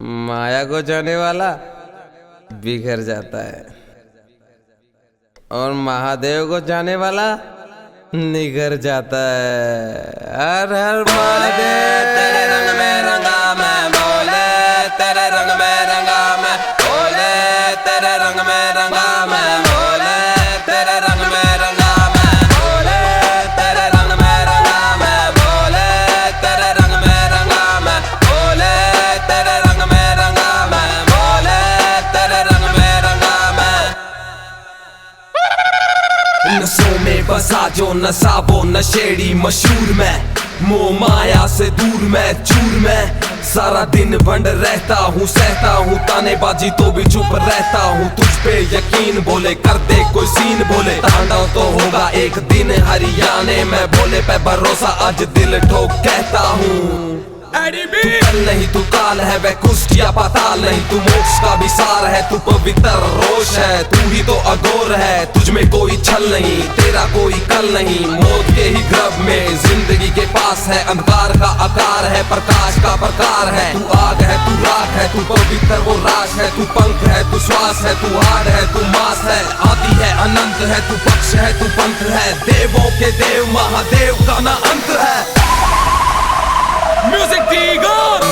माया को जाने वाला बिखर जाता है और महादेव को जाने वाला निखर जाता है। हर हर महादेव। तेरे रंग में रंगा मैं बोले, तेरे रंग में रंगा मैं बोले, तेरे रंग में रंगा मैं बोले, तेरे रंग में रंगा मैं बोले, तेरे रंग में रंगा मैं बोले, तेरे रंग में रंगा मैं बोले, तेरे रंग में रंगा मैं बोले, तेरे रंग में रंगा मैं। नशों में बसा जो नशा वो नशेड़ी मशहूर मैं, मोह माया से दूर मैं चूर मैं, सारा दिन बंद रहता हूँ सहता हूँ तानेबाजी तो भी चुप रहता हूँ, तुझ पे यकीन बोले कर दे कोई सीन बोले, तांडव तो होगा एक दिन हरियाणे में, बोले पे भरोसा आज दिल ठोक कहता हूँ। तू कल नहीं तू काल है वह कुष्ठ या पाताल नहीं, तू मोक्ष का विसार है तू पवित्र रोष है, तू ही तो अघोर है तुझ में कोई छल नहीं, तेरा कोई कल नहीं, मौत के ही गर्भ में जिंदगी के पास है, अंधकार का आकार है प्रकाश का प्रकार है, तू आग है तू राख है तू पवित्र वो राश है, तू पंख है तू श्वास है तू हाड है तू मास है, आदि है अनंत है तू पक्ष है तू पंथ है, देवों के देव महादेव का ना अंत है। Music Digon!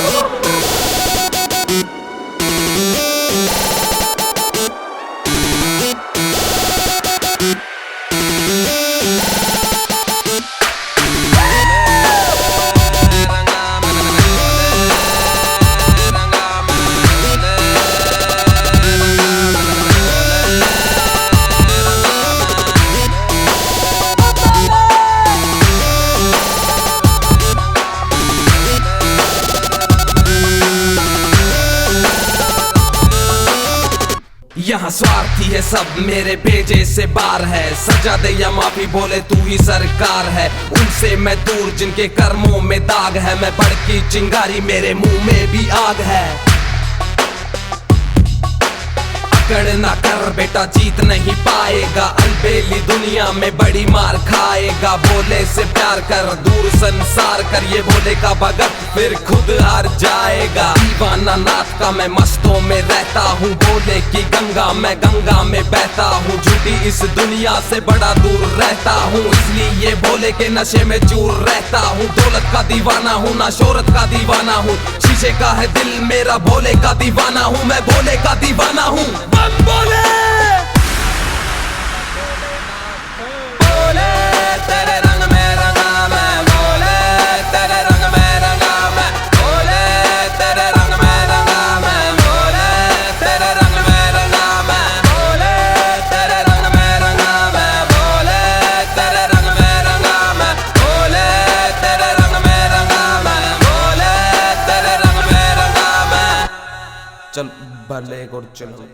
यहाँ स्वार्थी है सब मेरे भेजे से बार है, सजा दे या माफी बोले तू ही सरकार है, उनसे मैं दूर जिनके कर्मों में दाग है, मैं भड़की चिंगारी मेरे मुंह में भी आग है। अकड़ ना कर बेटा जीत नहीं पाएगा, अलबेली दुनिया में बड़ी मार खाएगा, बोले से प्यार कर दूर संसार कर, ये बोले का भगत फिर खुद हार जाएगा। दीवाना नाथ का मैं मस्तों में रहता हूँ, बोले की गंगा मैं गंगा में बहता हूँ, झूठी इस दुनिया से बड़ा दूर रहता हूँ, इसलिए ये बोले के नशे में चूर रहता हूँ, दौलत का दीवाना हूँ ना शोहरत का दीवाना हूँ, शीशे का है दिल मेरा भोले का दीवाना हूँ, मैं भोले का दीवाना हूँ। बोले बोले तेरे रंग में रंगा मैं बोले, तेरे रंग में रंगा मैं बोले, तेरे रंग में रंगा मैं बोले, तेरे रंग में रंगा मैं बोले, तेरे रंग में रंगा मैं बोले, तेरे रंग में रंगा मैं बोले, तेरे रंग में रंगा मैं बोले, तेरे रंग में रंगा मैं। चल भले और चलो।